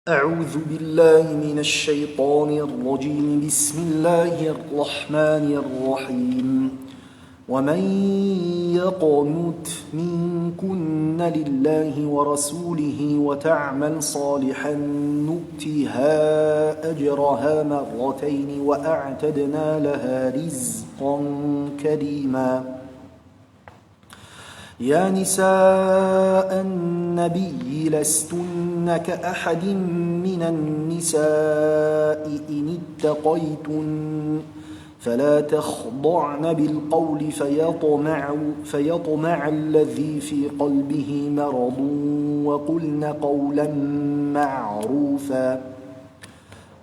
أعوذ بالله من الشيطان الرجيم. بسم الله الرحمن الرحيم. ومن يقنت منكن لله ورسوله وتعمل صالحا نؤتها أجرها مرتين وأعتدنا لها رزقا كريما. يا نساء النبي لستن كأحد من النساء إن اتقيتن فلا تخضعن بالقول فيطمع الذي في قلبه مرض وقلن قولا معروفا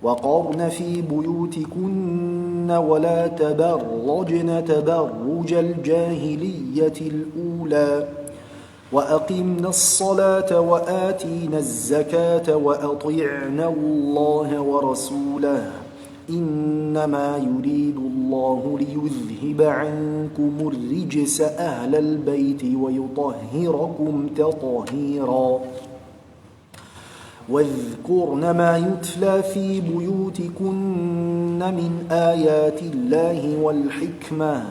وقرن في بيوتكن ولا تبرجن تبرج الجاهلية الأولى وأقمنا الصلاة وآتينا الزكاة وأطعنا الله ورسوله إنما يريد الله ليذهب عنكم الرجس أهل البيت ويطهركم تطهيرا. واذكرن ما يتلى في بيوتكن من آيات الله والحكمة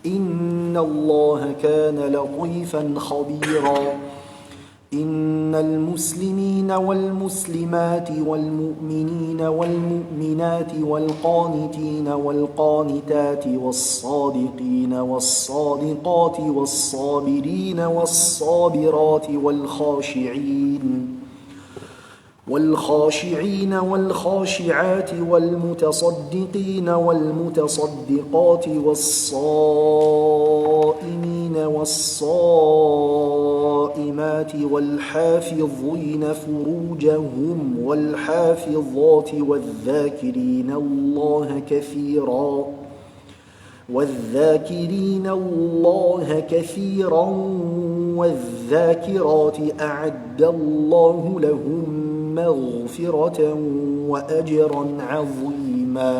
إن الله كان لطيفا خبيرا. إن المسلمين والمسلمات والمؤمنين والمؤمنات والقانتين والقانتات والصادقين والصادقات والصابرين والصابرات والخاشعين والخاشعات والمتصدقين والمتصدقات والصائمين والصائمات والحافظين فروجهم والحافظات والذاكرين الله كثيرا والذاكرات أعد الله لهم مغفرة وأجرا عظيما.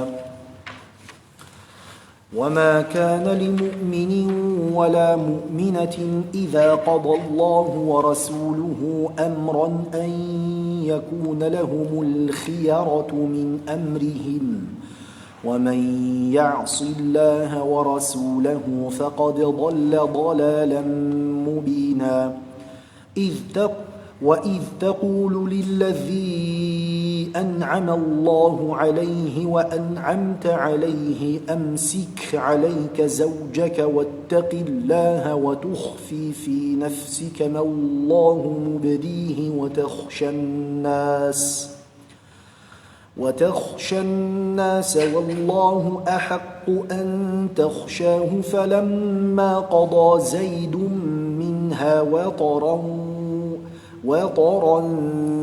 وما كان لمؤمن ولا مؤمنة إذا قضى الله ورسوله أمرا أن يكون لهم الخيرة من أمرهم ومن يعص الله ورسوله فقد ضل ضلالا مبينا. وإذ تقول للذي أنعم الله عليه وأنعمت عليه أمسك عليك زوجك واتق الله وتخفي في نفسك ما الله مبديه وتخشى الناس والله أحق أن تخشاه فلما قضى زيد منها وطرا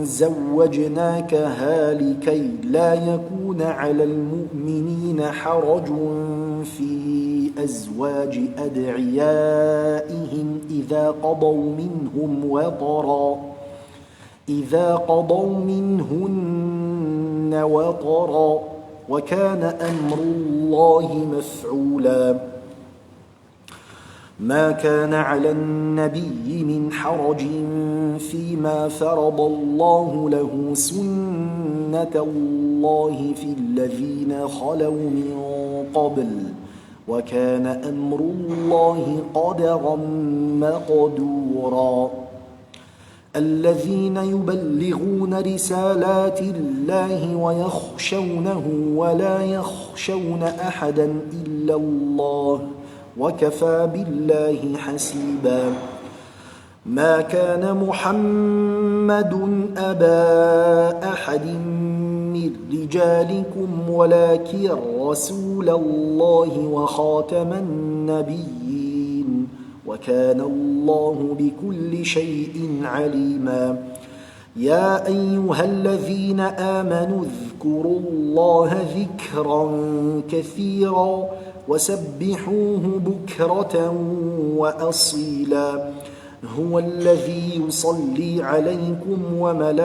زوجناكها لكي لا يكون على المؤمنين حرج في أزواج أدعيائهم إذا قضوا منهن وطرا وكان أمر الله مفعولا. ما كان على النبي من حرج فيما فرض الله له سنة الله في الذين خلوا من قبل وكان أمر الله قدرا مقدورا. الذين يبلغون رسالات الله ويخشونه ولا يخشون أحدا إلا الله وكفى بالله حسيبا. ما كان محمد أبا أحد من رجالكم ولكن رسول الله وخاتم النبيين وكان الله بكل شيء عليما. يا أيها الذين آمنوا اذكروا الله ذكرا كثيرا وسبحوه بكرة وأصيلا. هو الذي يصلي عليكم وملائكته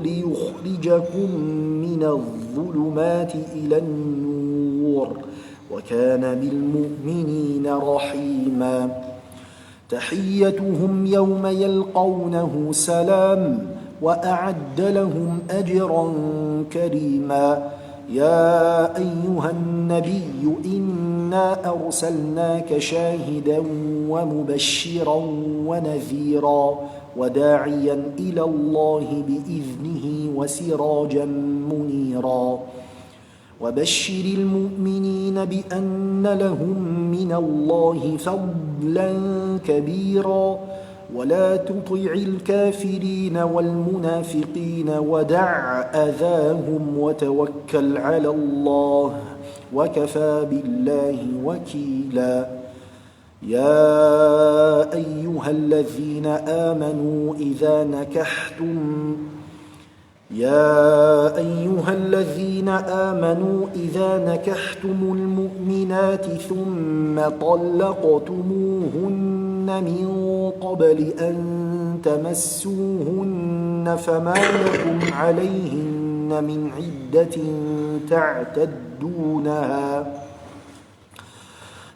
ليخرجكم من الظلمات إلى النور وكان بالمؤمنين رحيما. تحيتهم يوم يلقونه سلام وأعد لهم أجرا كريما يا أيها النبي إنا أرسلناك شاهدا ومبشرا ونذيرا وداعيا إلى الله بإذنه وسراجا منيرا وبشر المؤمنين بأن لهم من الله فضلا كبيرا ولا تطع الكافرين والمنافقين ودع أذاهم وتوكل على الله وكفى بالله وكيلا يا أيها الذين آمنوا إذا نكحتم المؤمنات ثم طلقتموهن من قبل أن تمسوهن فما لكم عليهن من عدة تعتدونها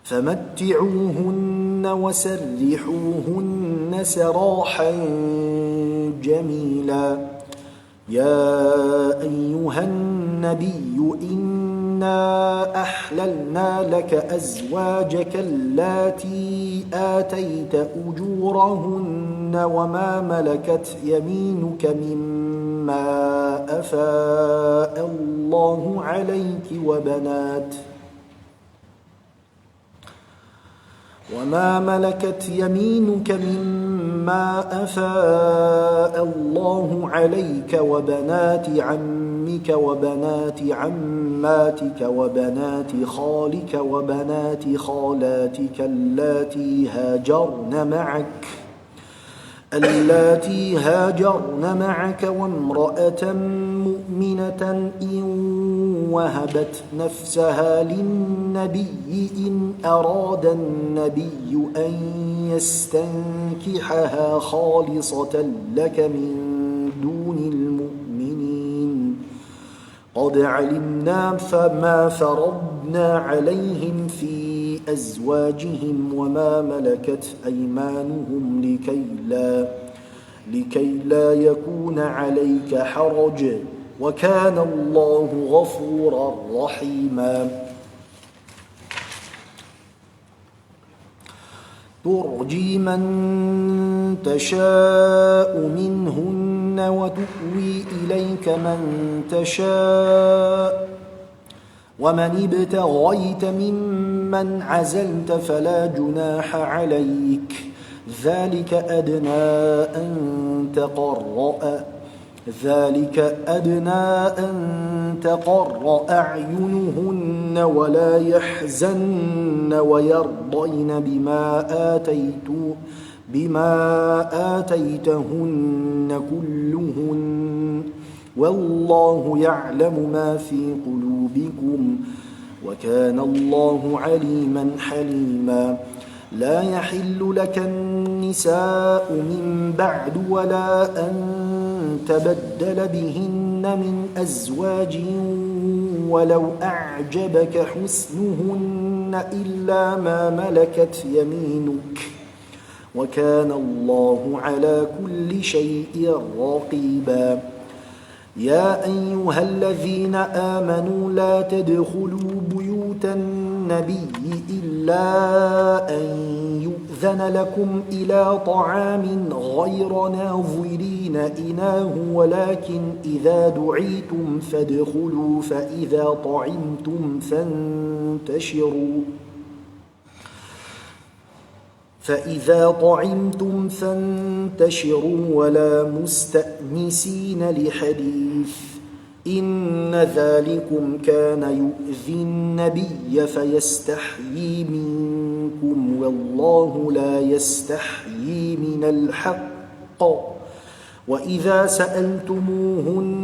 فمتعوهن وسرحوهن سراحا جميلا يا أيها النبي إنا أحللنا لك أزواجك اللاتي آتيت أجورهن وما ملكت يمينك مما أفاء الله عليك وبنات عمك وبنات عماتك وبنات خالك وبنات خالاتك اللاتي هاجرن معك وامرأة مؤمنة إن وهبت نفسها للنبي إن أراد النبي أن يستنكحها خالصة لك من دون المؤمنين قد علمنا فما فرضنا عليهم في أزواجهم وما ملكت أيمانهم لكي لا يكون عليك حرج وكان الله غفورا رحيما ترجي من تشاء منهن وتؤوي إليك من تشاء ومن ابتغيت ممن عزلت فلا جناح عليك ذلك أدنى أن تقر أعينهن ولا يحزن ويرضين بما آتيتهن كلهن والله يعلم ما في قلوبكم وكان الله عليما حليما لا يحل لك النساء من بعد ولا أن تبدل بهن من أزواج ولو أعجبك حسنهن إلا ما ملكت يمينك وكان الله على كل شيء رقيبا يا أيها الذين آمنوا لا تدخلوا بيوت النبي إلا أن يؤذن لكم إلى طعام غير ناظرين إناه ولكن إذا دعيتم فادخلوا فإذا طعمتم فانتشروا ولا مستأنسين لحديث إن ذلكم كان يؤذي النبي فيستحيي منكم والله لا يستحيي من الحق وإذا سألتموهن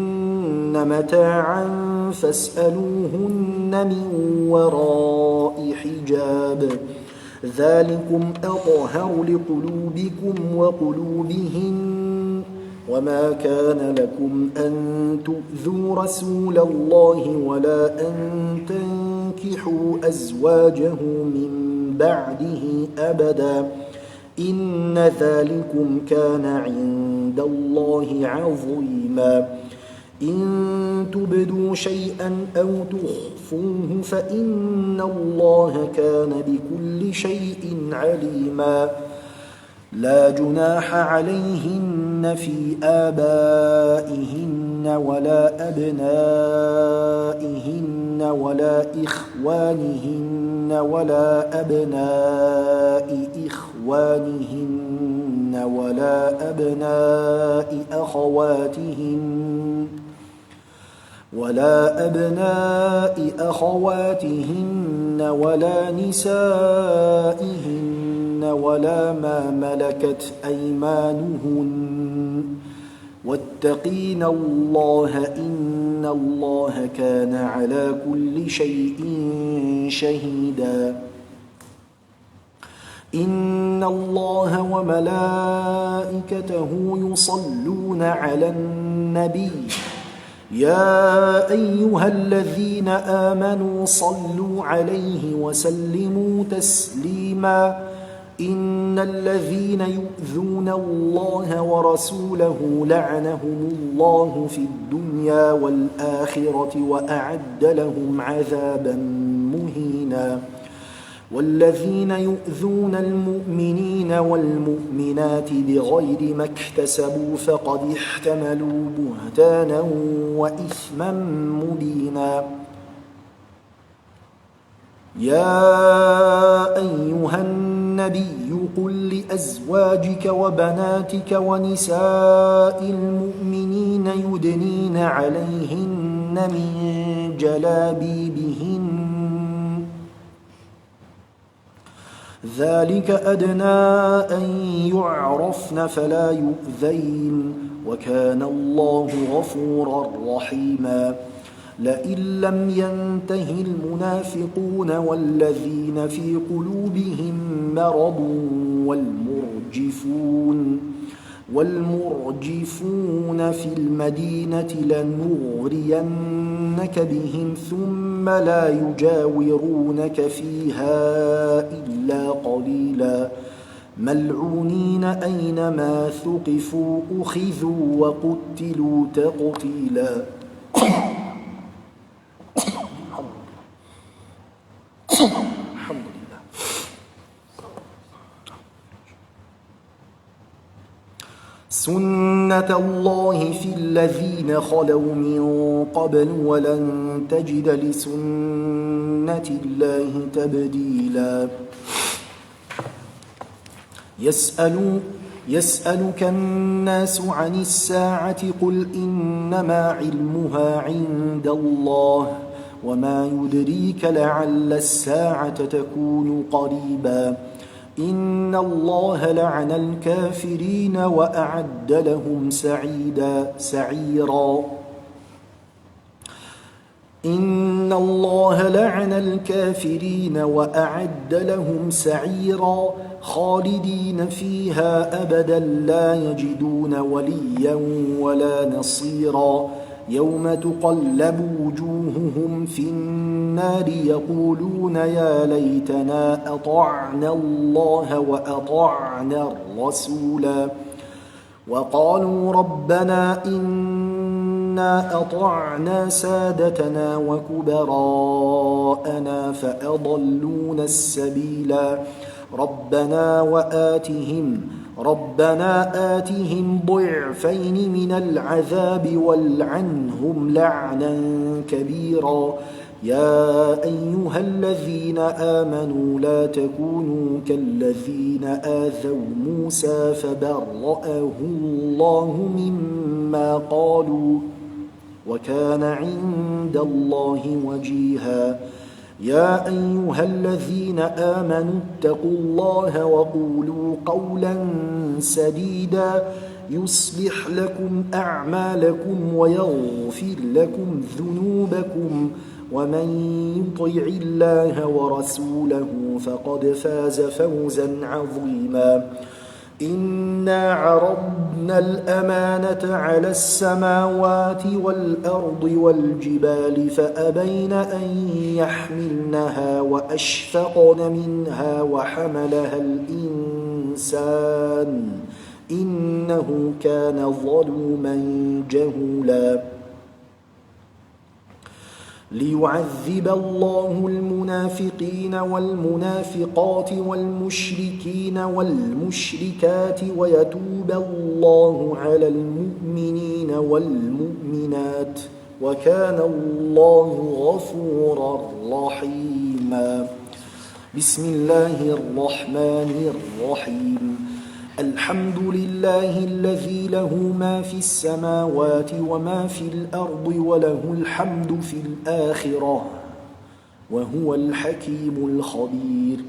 متاعا فاسألوهن من وراء حجاب ذلكم أطهر لقلوبكم وقلوبهن وما كان لكم أن تؤذوا رسول الله ولا أن تنكحوا أزواجه من بعده أبدا إن ذلكم كان عند الله عظيما إن تبدوا شيئا أو تخفوه فإن الله كان بكل شيء عليما لا جناح عليهن في آبائهن ولا أبنائهن ولا إخوانهن ولا أبناء إخوانهن ولا أبناء أخواتهن ولا نسائهن ولا ما ملكت أيمانهن واتقين الله إن الله كان على كل شيء شهيدا إن الله وملائكته يصلون على النبي يا أيها الذين آمنوا صلوا عليه وسلموا تسليما إن الذين يؤذون الله ورسوله لعنهم الله في الدنيا والآخرة وأعد لهم عذابا مهينا والذين يؤذون المؤمنين والمؤمنات بغير ما اكتسبوا فقد احتملوا بهتانا وإثما مبينا يا أيها النبي قل لأزواجك وبناتك ونساء المؤمنين يدنين عليهن من جلابيبهن ذلك أدنى أن يعرفن فلا يؤذين وكان الله غفورا رحيما لئن لم ينته المنافقون والذين في قلوبهم مرض والمرجفون في المدينة لنغرينك بهم ثم لا يجاورونك فيها إلا قليلا ملعونين أينما ثقفوا أخذوا وقتلوا تقتيلا الحمد لله سنة الله في الذين خلوا من قبل ولن تجد لسنة الله تبديلا يسألك الناس عن الساعة قل إنما علمها عند الله وما يدريك لعل الساعة تكون قريبا إن الله لعن الكافرين وأعد لهم سعيرا إن الله لعن الكافرين وأعد لهم سعيرا خالدين فيها أبدا لا يجدون وليا ولا نصيرا يوم تقلب وجوههم في النار يقولون يا ليتنا أطعنا الله وأطعنا الرسولا وقالوا ربنا إنا أطعنا سادتنا وكبراءنا فأضلونا السبيلا ربنا آتهم ضعفين من العذاب والعنهم لعنا كبيرا يا أيها الذين آمنوا لا تكونوا كالذين آذوا موسى فبرأه الله مما قالوا وكان عند الله وجيها يا أيها الذين آمنوا اتقوا الله وقولوا قولا سديدا يصلح لكم أعمالكم ويغفر لكم ذنوبكم ومن يطع الله ورسوله فقد فاز فوزا عظيما إنا عرضنا الأمانة على السماوات والأرض والجبال فأبين أن يحملنها وأشفقن منها وحملها الإنسان الإنسان إنه كان ظلوما جهولا ليعذب الله المنافقين والمنافقات والمشركين والمشركات ويتوب الله على المؤمنين والمؤمنات وكان الله غفورا رحيما. بسم الله الرحمن الرحيم. الحمد لله الذي له ما في السماوات وما في الأرض وله الحمد في الآخرة وهو الحكيم الخبير.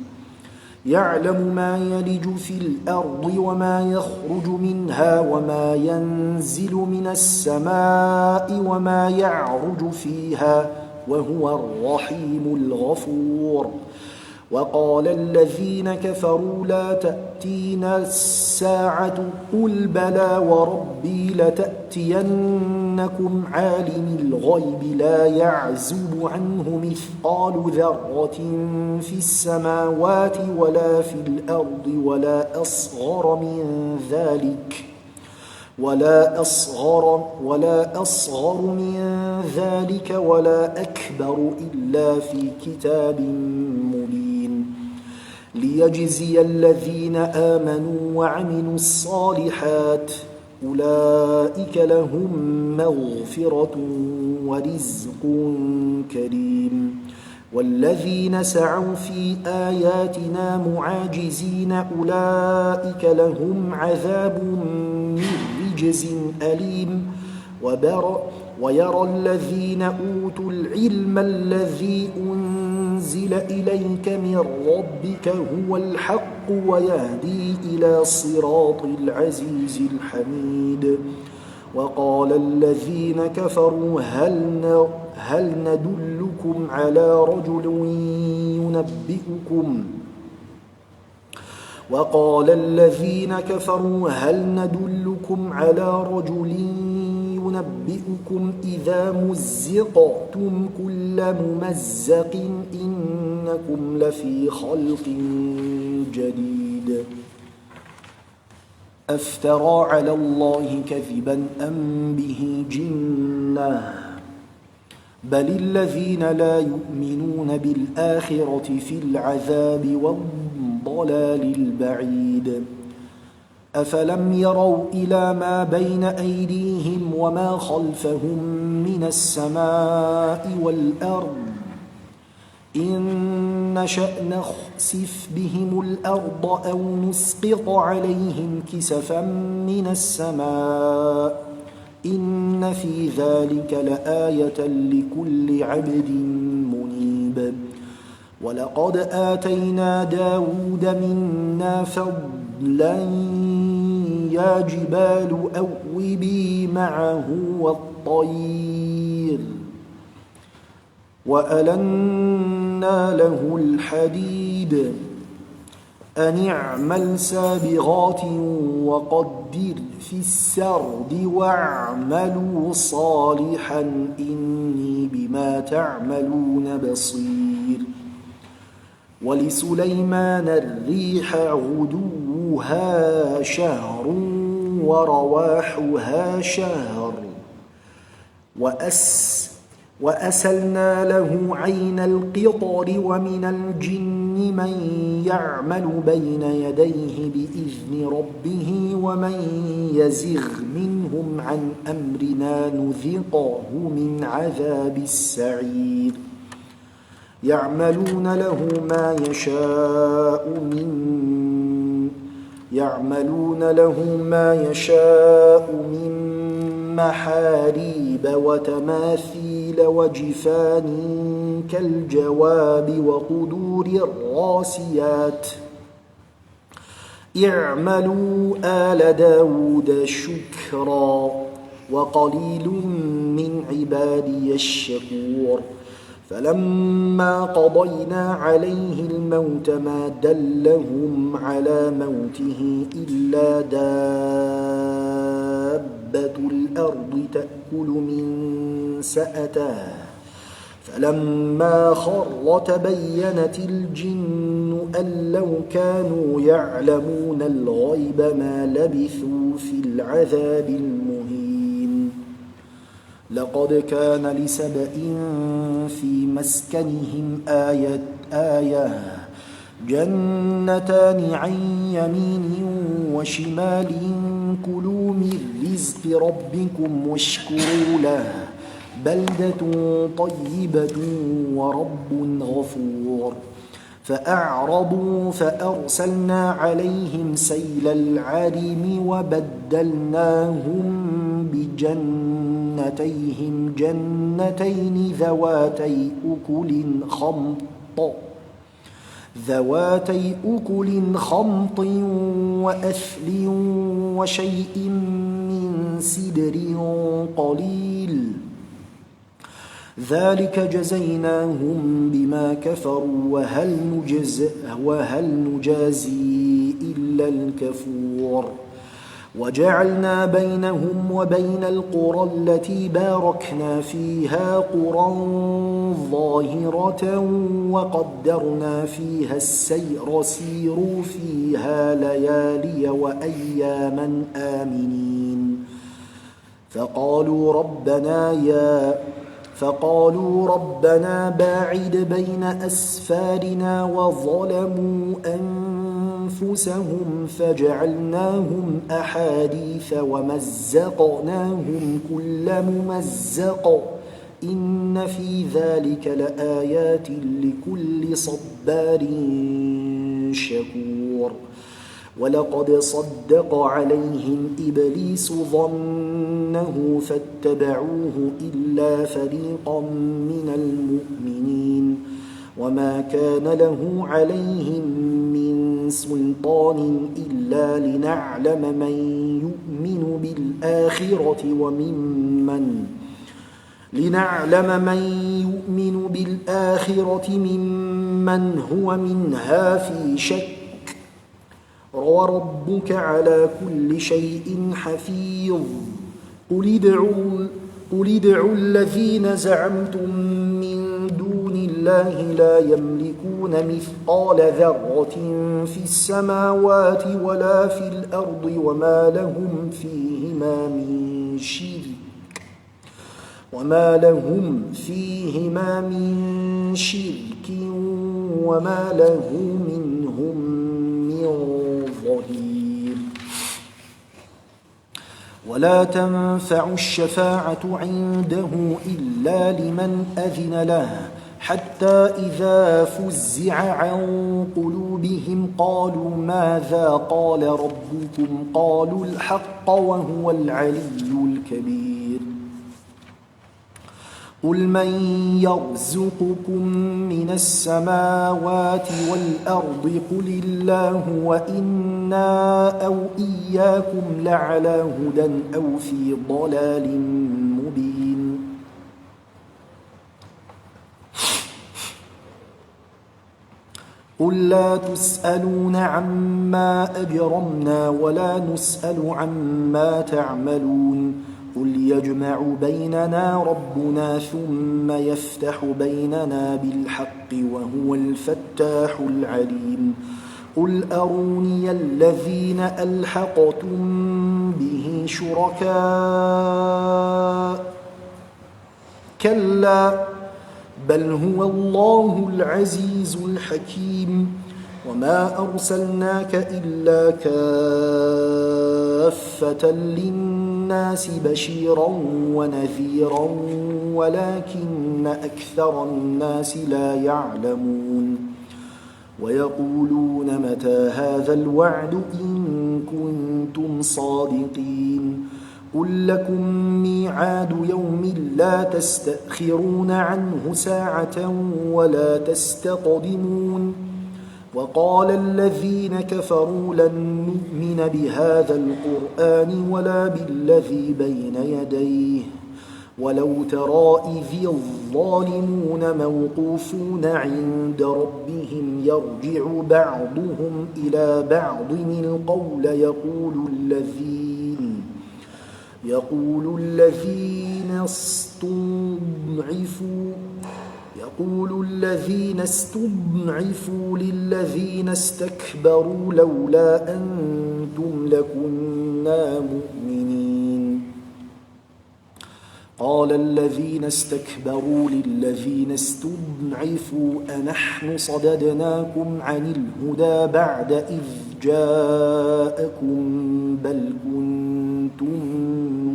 يعلم ما يلج في الأرض وما يخرج منها وما ينزل من السماء وما يعرج فيها وهو الرحيم الغفور. وقال الذين كفروا لا تأتينا الساعة قل بلى وربي لتأتينكم عالم الغيب لا يعزب عنه مثقال ذرة في السماوات ولا في الأرض ولا أصغر من ذلك ولا أكبر إلا في كتاب مبين ليجزي الذين آمنوا وعملوا الصالحات أولئك لهم مغفرة ورزق كريم. والذين سعوا في آياتنا معاجزين أولئك لهم عذاب من رجز أليم. ويرى الذين أوتوا العلم الذي أنزل إليك من ربك هو الحق ويهدي إلى صراط العزيز الحميد. وقال الذين كفروا هل ندلكم على رجل ينبئكم إذا مزقتم كل ممزق إنكم لفي خلق جديد. أفترى على الله كذبا أم به جنة بل الذين لا يؤمنون بالآخرة في العذاب والضلال البعيد. أفلم يروا إلى ما بين أيديهم وما خلفهم من السماء والأرض إن نشأ نخسف بهم الأرض أو نسقط عليهم كسفا من السماء إن في ذلك لآية لكل عبد منيب. ولقد آتينا داود منا فضلا يا جبال أوبي معه والطير وألنا له الحديد أن اعمل سابغات وقدر في السرد واعملوا صالحا إني بما تعملون بصير. ولسليمان الريح غدوها شهر ورواحها شهر وأسلنا له عين القطر ومن الجن من يعمل بين يديه بإذن ربه ومن يزغ منهم عن أمرنا نذقه من عذاب السعير. يعملون له ما يشاء من محاريب وتماثيل وجفان كالجواب وقدور الراسيات. اعملوا آل داود شكرا وقليل من عبادي الشكور. فلما قضينا عليه الموت ما دلهم على موته إلا دابة الأرض تأكل من سأته فلما خر تبينت الجن أن لو كانوا يعلمون الغيب ما لبثوا في العذاب المهين. لقد كان لسبإ في مسكنهم آية جنتان عن يمين وشمال كلوا من رزق ربكم واشكروا له بلدة طيبة ورب غفور. فأعرضوا فأرسلنا عليهم سيل العرم وبدلناهم بجنتيهم جنتين ذواتي أكل خمط وأثل وشيء من سدر قليل ذلك جزيناهم بما كفروا وهل نجازي إلا الكفور. وجعلنا بينهم وبين القرى التي باركنا فيها قرى ظاهرة وقدرنا فيها السير سيروا فيها ليالي وأياما آمنين. فقالوا ربنا باعد بين أسفارنا وظلموا أنفسهم فجعلناهم أحاديث ومزقناهم كل ممزق إن في ذلك لآيات لكل صبار شكور. ولقد صدق عليهم إبليس ظنه فاتبعوه إلا فريقا من المؤمنين وما كان له عليهم من سلطان إلا لنعلم من يؤمن بالآخرة ممن هو منها في شك وربك على كل شيء حفيظ. قل ادعوا الذين زعمتم من دون الله لا يملكون مثقال ذرة في السماوات ولا في الأرض وما لهم فيهما من شرك وما له منهم من ظهير. ولا تنفع الشفاعة عنده إلا لمن أذن له حتى إذا فزع عن قلوبهم قالوا ماذا قال ربكم قالوا الحق وهو العلي الكبير. قل من يرزقكم من السماوات والأرض قل الله وإنا أو إياكم لعلى هدى أو في ضلال مبين. قل لا تسألون عما أجرمنا ولا نسأل عما تعملون. قل يجمع بيننا ربنا ثم يفتح بيننا بالحق وهو الفتاح العليم. قل أروني الذين ألحقتم به شركاء كلا بل هو الله العزيز الحكيم. وما أرسلناك إلا كافة للناس بشيرا ونذيرا ولكن أكثر الناس لا يعلمون. ويقولون متى هذا الوعد إن كنتم صادقين. قل لكم ميعاد يوم لا تستأخرون عنه ساعة ولا تستقدمون. وقال الذين كفروا لن نؤمن بهذا القرآن ولا بالذي بين يديه ولو ترى إذ الظالمون موقوفون عند ربهم يرجع بعضهم إلى بعض القول يقول الذين استضعفوا يقول الذين استضعفوا للذين استكبروا لولا أنتم لكنا مؤمنين. قال الذين استكبروا للذين استضعفوا أنحن صددناكم عن الهدى بعد إذ جاءكم بل كنتم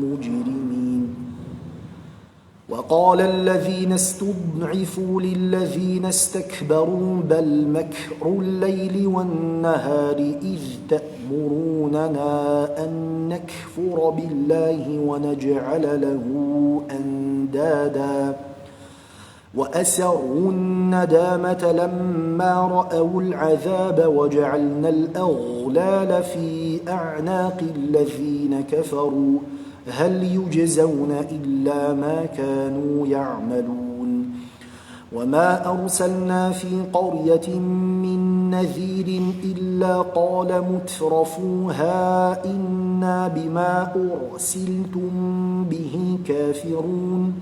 مجرمين. وقال الذين استضعفوا للذين استكبروا بل مكر الليل والنهار إذ تأمروننا أن نكفر بالله ونجعل له أندادا وأسروا الندامة لما رأوا العذاب وجعلنا الأغلال في أعناق الذين كفروا هل يجزون إلا ما كانوا يعملون. وما أرسلنا في قرية من نذير إلا قال مترفوها إنا بما أرسلتم به كافرون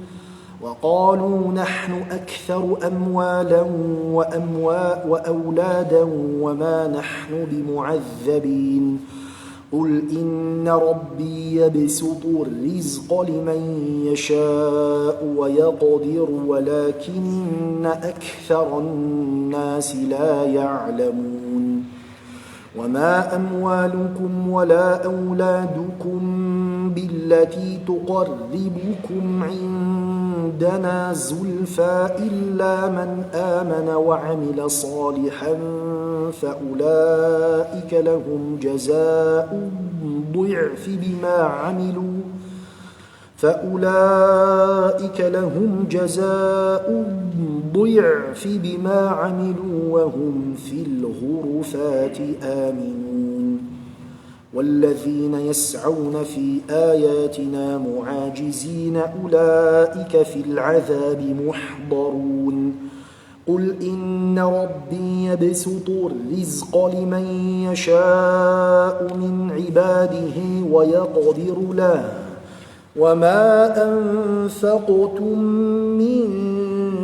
وقالوا نحن أكثر أموالا وأولادا وما نحن بمعذبين. قل إن ربي يبسط الرزق لمن يشاء ويقدر ولكن أكثر الناس لا يعلمون. وما أموالكم ولا أولادكم بالتي تقربكم عندنا زلفى إلا من آمن وعمل صالحا فأولئك لهم جزاء ضعف بما عملوا وهم في الغرفات آمنون. والذين يسعون في آياتنا معاجزين أولئك في العذاب محضرون. قل إن ربي يبسط الرزق لمن يشاء من عباده ويقدر له وما أنفقتم من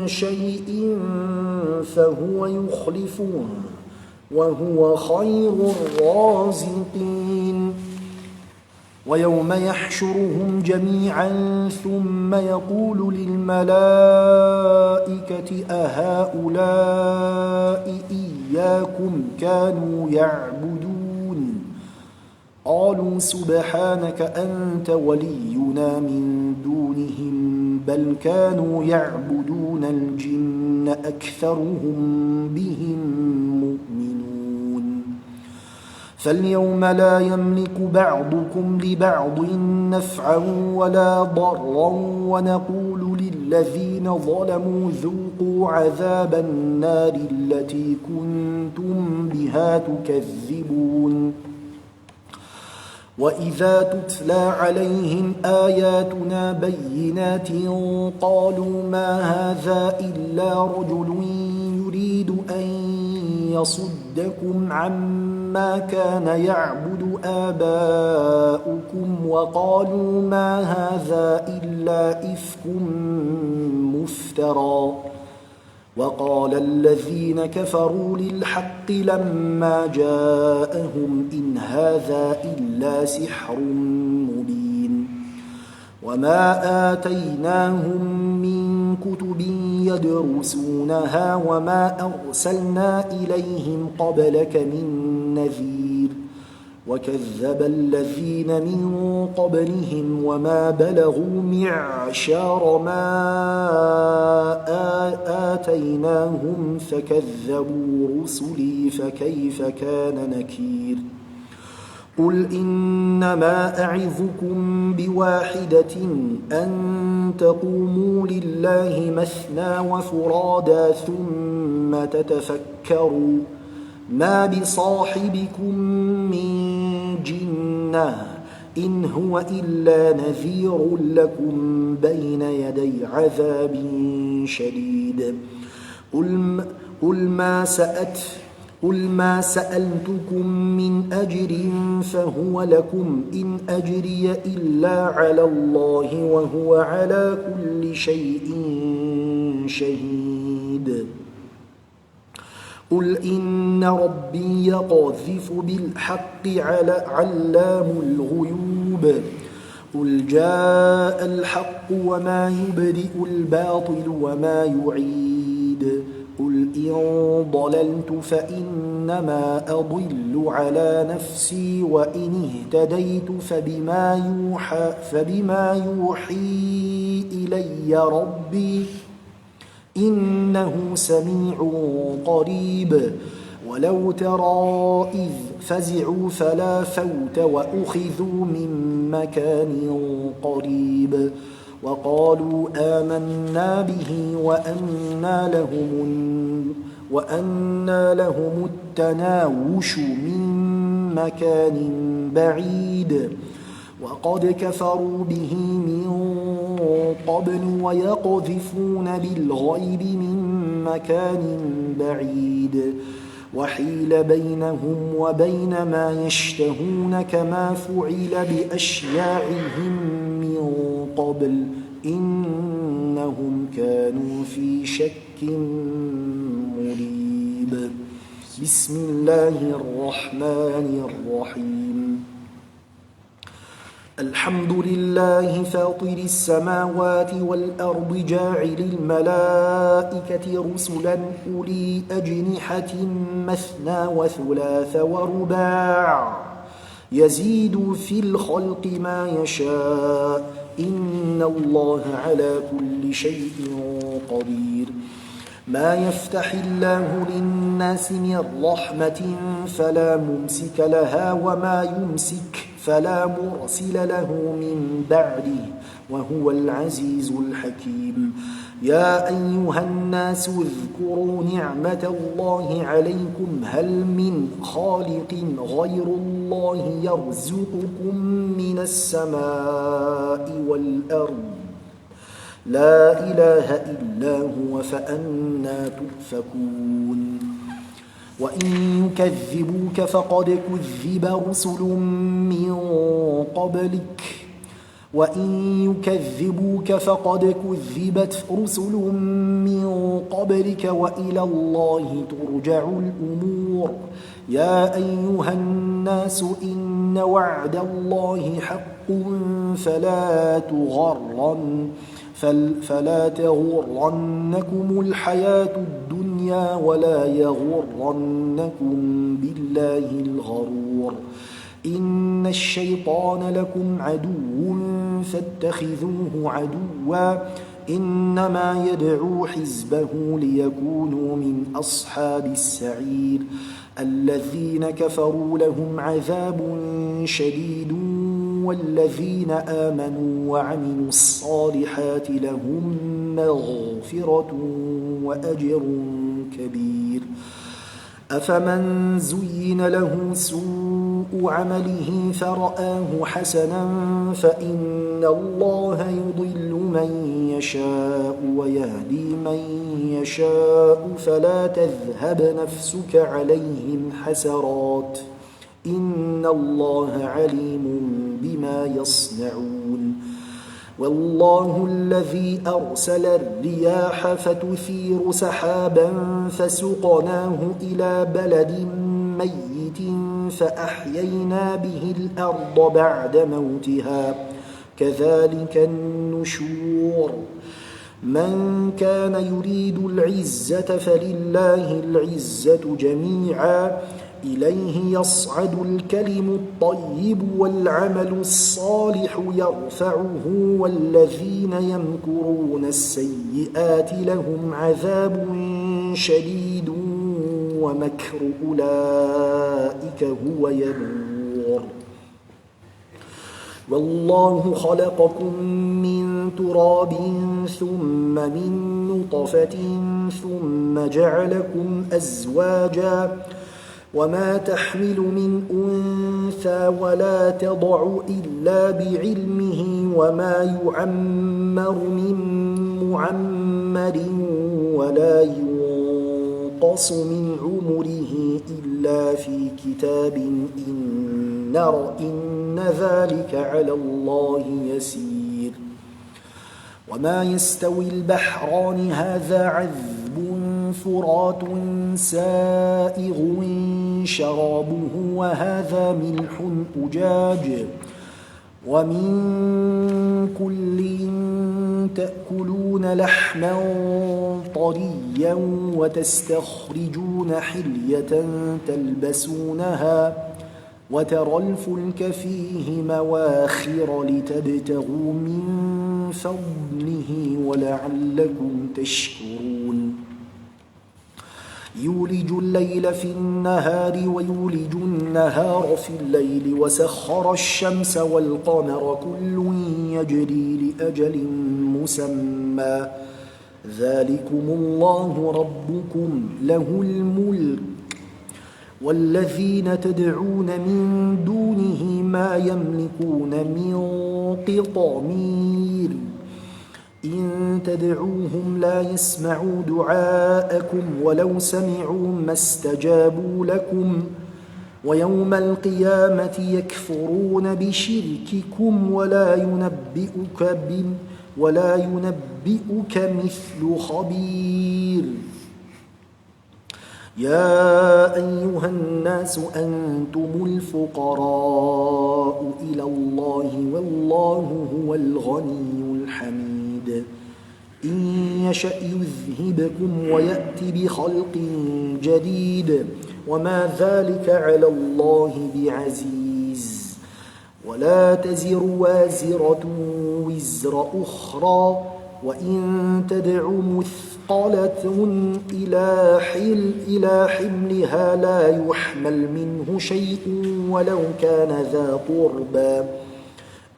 شيء فهو يخلفه وهو خير الرازقين. ويوم يحشرهم جميعا ثم يقول للملائكة أهؤلاء إياكم كانوا يعبدون قالوا سبحانك أنت ولينا من دونهم بل كانوا يعبدون الجن أكثرهم بهم مؤمنون. فاليوم لا يملك بعضكم لبعض نفعا ولا ضرا ونقول للذين ظلموا ذوقوا عذاب النار التي كنتم بها تكذبون. وإذا تتلى عليهم آياتنا بينات قالوا ما هذا إلا رجل يريد أن يصدكم عما كان يعبد آباؤكم وقالوا ما هذا إلا إفك مفترى. وقال الذين كفروا للحق لما جاءهم إن هذا إلا سحر مبين. وما آتيناهم من كتب يدرسونها وما أرسلنا إليهم قبلك من نذير وكذب الذين من قبلهم وما بلغوا معشار ما آتيناهم فكذبوا رسلي فكيف كان نكير. قل إنما أعظكم بواحدة أن تقوموا لله مثنى وفرادا ثم تتفكروا ما بصاحبكم من جنة إن هو إلا نذير لكم بين يدي عذاب شديد. قل ما سألتكم من أجر فهو لكم إن أجري إلا على الله وهو على كل شيء شهيد قل إن ربي يقذف بالحق علام الغيوب قل جاء الحق وما يبدئ الباطل وما يعيد قل إن ضللت فإنما أضل على نفسي وإن اهتديت فبما يوحي إلي ربي إنه سميع قريب ولو ترى إذ فزعوا فلا فوت وأخذوا من مكان قريب وقالوا آمنا به وأنى لهم التناوش من مكان بعيد وقد كفروا به من قبل ويقذفون بالغيب من مكان بعيد وحيل بينهم وبين ما يشتهون كما فعل بأشياعهم من قبل إنهم كانوا في شك مريب بسم الله الرحمن الرحيم الحمد لله فاطر السماوات والأرض جاعل الملائكة رسلا أولي أجنحة مثنى وثلاث ورباع يزيد في الخلق ما يشاء إن الله على كل شيء قدير ما يفتح الله للناس من رحمة فلا ممسك لها وما يمسك فلا مرسل له من بعده وهو العزيز الحكيم يا أيها الناس اذكروا نعمة الله عليكم هل من خالق غير الله يرزقكم من السماء والأرض لا إله إلا هو فأنى تؤفكون وإن يكذبوك فقد كذب رسل من قبلك وإن يكذبوك فقد كذبت رسل من قبلك وإلى الله ترجع الأمور يا أيها الناس إن وعد الله حق فلا تغرنكم الحياة الدنيا ولا يغرنكم بالله الغرور إن الشيطان لكم عدو فاتخذوه عدوا إنما يدعو حزبه ليكونوا من أصحاب السعير الذين كفروا لهم عذاب شديد والذين آمنوا وعملوا الصالحات لهم مغفرة وأجر كبير أفمن زين له سوء عمله فرآه حسنا فإن الله يضل من يشاء ويهدي من يشاء فلا تذهب نفسك عليهم حسرات إن الله عليم بما يصنعون والله الذي أرسل الرياح فتثير سحابا فسقناه إلى بلد ميت فأحيينا به الأرض بعد موتها كذلك النشور من كان يريد العزة فلله العزة جميعا إليه يصعد الكلم الطيب والعمل الصالح يرفعه والذين يمكرون السيئات لهم عذاب شديد ومكر أولئك هو يبور والله خلقكم من تراب ثم من نطفة ثم جعلكم أزواجا وما تحمل من أنثى ولا تضع إلا بعلمه وما يعمر من معمر ولا ينقص من عمره إلا في كتاب إن ذلك على الله يسير وما يستوي البحران هذا عذب فرات سائغ شرابه وهذا ملح أجاج ومن كل تأكلون لحما طريا وتستخرجون حلية تلبسونها وترى الفلك فيه مواخر لتبتغوا من فضله ولعلكم تشكرون يولج الليل في النهار ويولج النهار في الليل وسخر الشمس والقمر كل يجري لأجل مسمى ذلكم الله ربكم له الملك والذين تدعون من دونه ما يملكون من قطمير إن تدعوهم لا يسمعوا دعاءكم ولو سمعوا ما استجابوا لكم ويوم القيامة يكفرون بشرككم ولا ينبئك مثل خبير يا أيها الناس أنتم الفقراء إلى الله والله هو الغني الحميد إن يشأ يذهبكم ويأتي بخلق جديد وما ذلك على الله بعزيز ولا تزر وازرة وزر أخرى وإن تدع مثقلة إلى حملها لا يحمل منه شيء ولو كان ذا قربى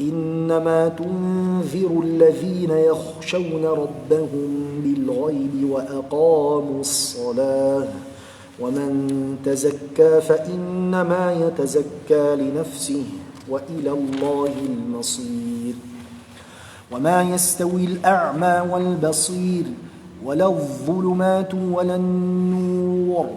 إنما تنذر الذين يخشون ربهم بالغيب وأقاموا الصلاة ومن تزكى فإنما يتزكى لنفسه وإلى الله المصير وما يستوي الأعمى والبصير ولا الظلمات ولا النور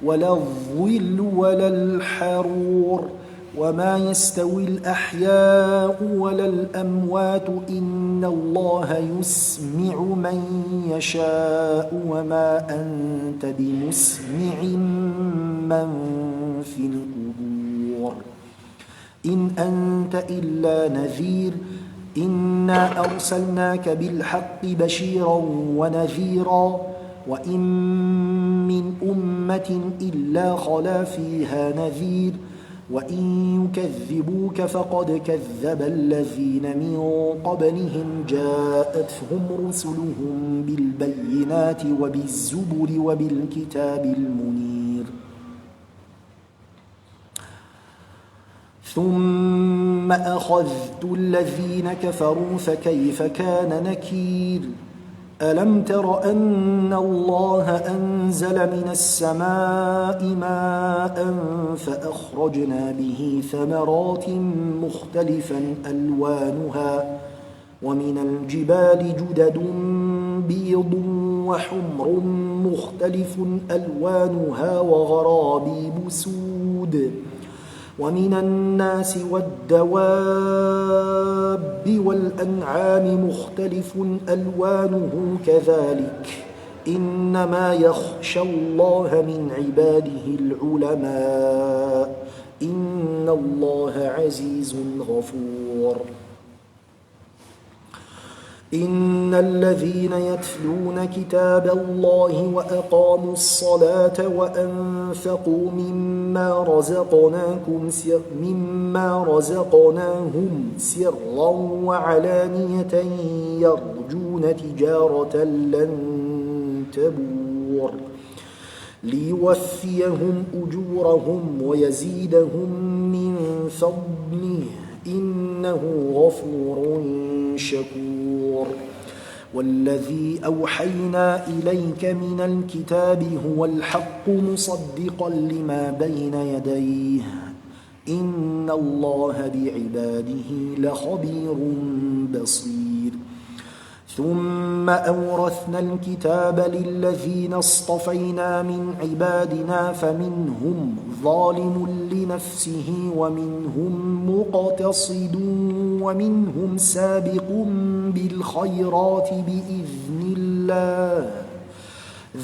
ولا الظل ولا الحرور وما يستوي الأحياء ولا الأموات إن الله يسمع من يشاء وما أنت بمسمع من في القبور إن أنت إلا نذير إنا أرسلناك بالحق بشيرا ونذيرا وإن من أمة إلا خلا فيها نذير وإن يكذبوك فقد كذب الذين من قبلهم جاءتهم رسلهم بالبينات وبالزبر وبالكتاب المنير ثم أخذت الذين كفروا فكيف كان نكير ألم تر أن الله أنزل من السماء ماء فأخرجنا به ثمرات مختلفا ألوانها ومن الجبال جدد بيض وحمر مختلف ألوانها وغرابيب سود ومن الناس والدواب والأنعام مختلف ألوانه كذلك إنما يخشى الله من عباده العلماء إن الله عزيز غفور إن الذين يتلون كتاب الله وأقاموا الصلاة وأنفقوا مما رزقناهم سرا وعلانية يرجون تجارة لن تبور ليوفيهم أجورهم ويزيدهم من فضله إنه غفور شكور والذي أوحينا إليك من الكتاب هو الحق مصدقا لما بين يديه إن الله بعباده لخبير بصير ثم ثم أورثنا الكتاب للذين اصطفينا من عبادنا فمنهم ظالم لنفسه ومنهم مقتصد ومنهم سابق بالخيرات بإذن الله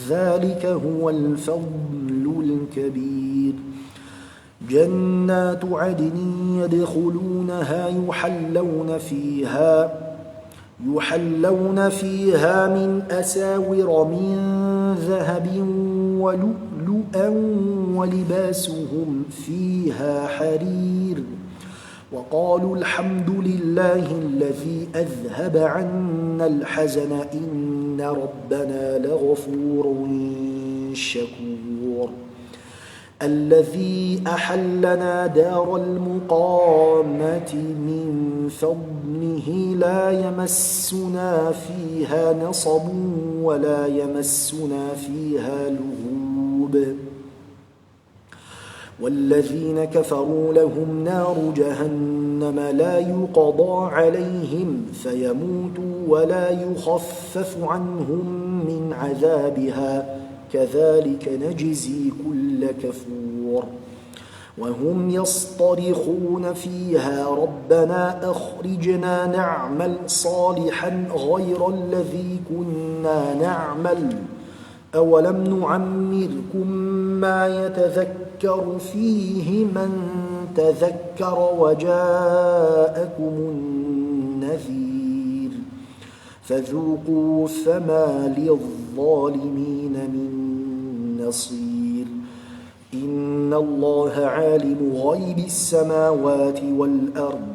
ذلك هو الفضل الكبير جنات عدن يدخلونها يحلون فيها من أساور من ذهب ولؤلؤا ولباسهم فيها حرير وقالوا الحمد لله الذي أذهب عنا الحزن إن ربنا لغفور شكور الذي أحلنا دار المقامة من فضله لا يمسنا فيها نصب ولا يمسنا فيها لغوب والذين كفروا لهم نار جهنم لا يقضى عليهم فيموتوا ولا يخفف عنهم من عذابها كذلك نجزي كل كفور وهم يصطرخون فيها ربنا أخرجنا نعمل صالحا غير الذي كنا نعمل أولم نعمركم ما يتذكر فيه من تذكر وجاءكم النذير فذوقوا فما للظالمين من نصير إن الله عالم غيب السماوات والأرض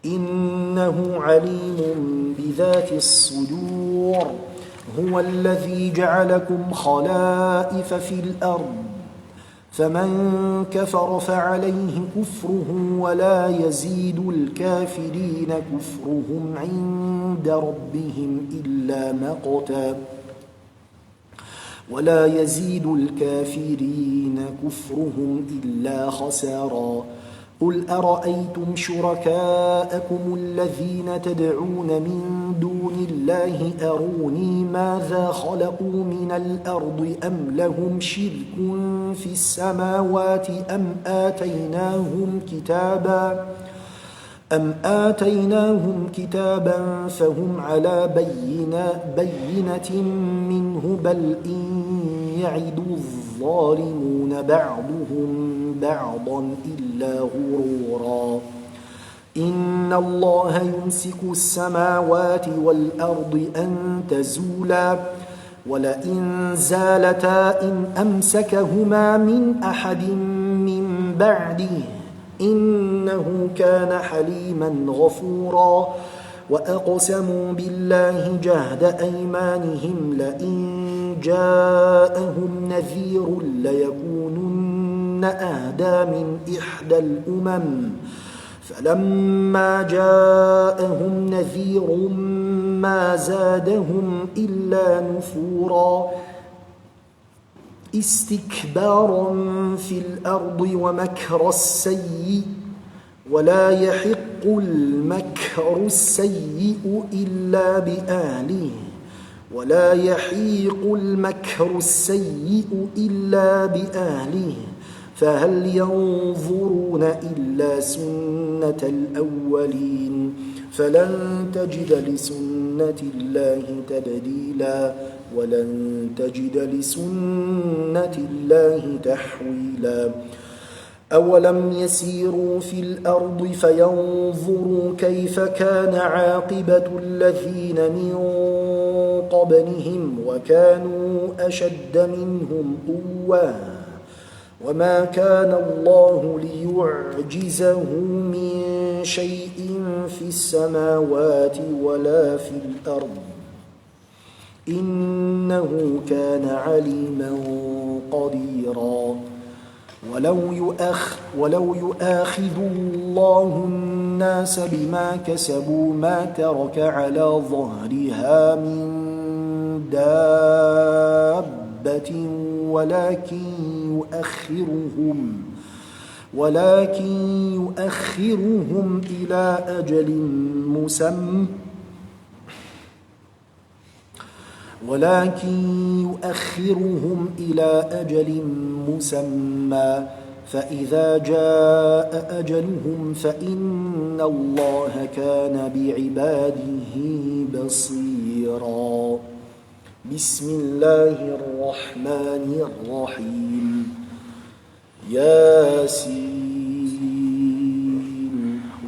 إنه عليم بذات الصدور هو الذي جعلكم خلائف في الأرض فمن كفر فعليه كفره ولا يزيد الكافرين كفرهم عند ربهم إلا مقتا ولا يزيد الكافرين كفرهم إلا خسارا قل أرأيتم شركاءكم الذين تدعون من دون الله أروني ماذا خلقوا من الأرض أم لهم شرك في السماوات أم آتيناهم كتابا فهم على بينة منه بل إن يعد الظالمون بعضهم بعضا إلا غرورا إن الله يمسك السماوات والأرض أن تزولا ولئن زالتا إن أمسكهما من أحد من بعده إنه كان حليما غفورا وأقسموا بالله جهد أيمانهم لئن جاءهم نذير ليكونن أهدى من إحدى الأمم فلما جاءهم نذير ما زادهم إلا نفورا استكبارا في الأرض ومكر السيء ولا يحق المكر السيء إلا بأهله ولا يحيق المكر السيء إلا بأهله فهل ينظرون إلا سنة الأولين فلن تجد لسنة الله تبديلا ولن تجد لسنة الله تحويلا أولم يسيروا في الأرض فينظروا كيف كان عاقبة الذين من قبلهم وكانوا أشد منهم قوة وما كان الله ليعجزه من شيء في السماوات ولا في الأرض إنه كان عليما قديرا ولو يؤاخذ الله الناس بما كسبوا ما ترك على ظهرها من دابة ولكن يؤخرهم إلى أجل مسمى ولكن يؤخرهم إلى أجل مسمى فإذا جاء أجلهم فإن الله كان بعباده بصيرا. بسم الله الرحمن الرحيم. ياسين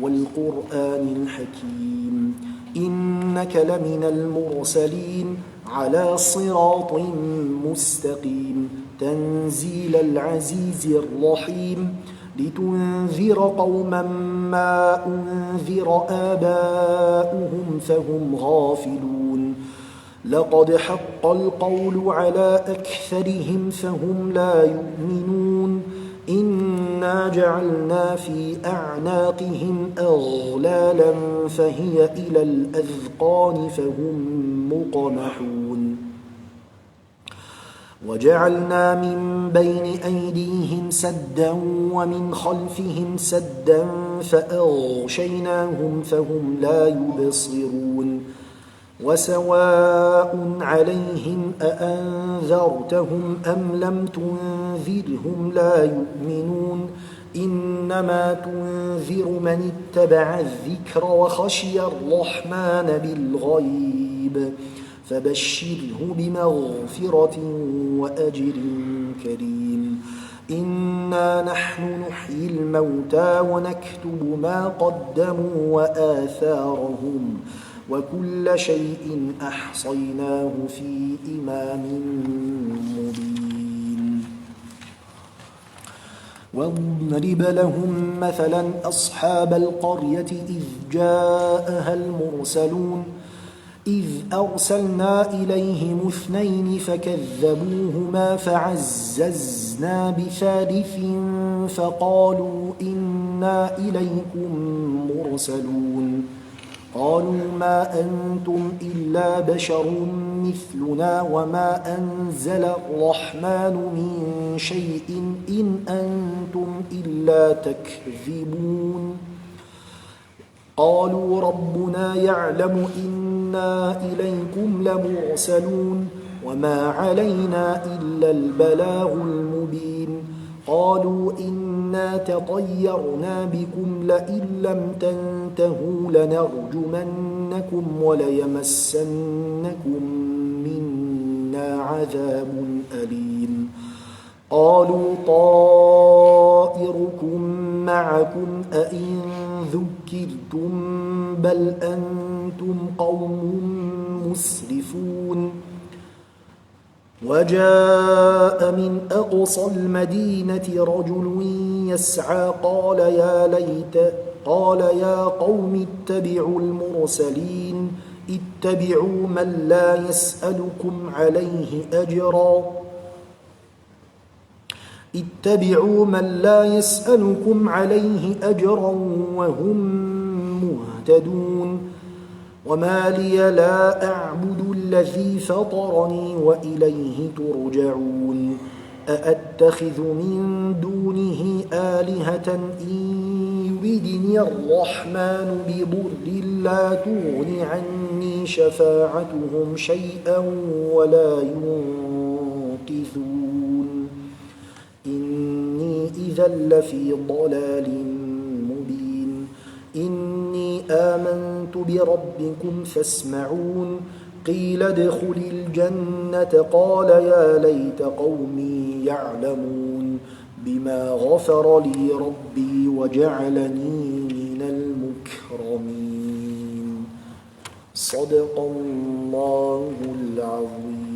والقرآن الحكيم إنك لمن المرسلين على صراط مستقيم تنزيل العزيز الرحيم لتنذر قوما ما أنذر آباؤهم فهم غافلون لقد حق القول على أكثرهم فهم لا يؤمنون إنا جعلنا في أعناقهم أغلالا فهي إلى الأذقان فهم مقمحون وجعلنا من بين أيديهم سدا ومن خلفهم سدا فأغشيناهم فهم لا يبصرون وسواء عليهم أأنذرتهم أم لم تنذرهم لا يؤمنون إنما تنذر من اتبع الذكر وخشي الرحمن بالغيب فبشره بمغفرة وأجر كريم. إنا نحن نحيي الموتى ونكتب ما قدموا وآثارهم وكل شيء أحصيناه في إمام مبين. واضرب لهم مثلا أصحاب القرية إذ جاءها المرسلون إذ أرسلنا إليهم 2 فكذبوهما فعززنا بثالث فقالوا إنا إليكم مرسلون قالوا ما أنتم إلا بشر مثلنا وما أنزل الرحمن من شيء إن أنتم إلا تكذبون قالوا ربنا يعلم إنا إليكم لمرسلون وما علينا إلا البلاغ المبين قالوا إنا تطيرنا بكم لئن لم تنتهوا لنرجمنكم وليمسنكم منا عذاب أليم قالوا طائركم معكم أئن ذكرتم بل أنتم قوم مسرفون وجاء من أقصى المدينة رجل يسعى قال يا قوم اتبعوا المرسلين اتبعوا من لا يسألكم عليه أجرا وهم مهتدون وما لي لا أعبد الذي فطرني وإليه ترجعون أأتخذ من دونه آلهة إن يردني الرحمن بضر لا تغن عني شفاعتهم شيئا ولا ينقذون إني إذا لفي ضلال مبين إني آمنت بربكم فاسمعون قيل ادخل الجنة قال يا ليت قومي يعلمون بما غفر لي ربي وجعلني من المكرمين. صدق الله العظيم.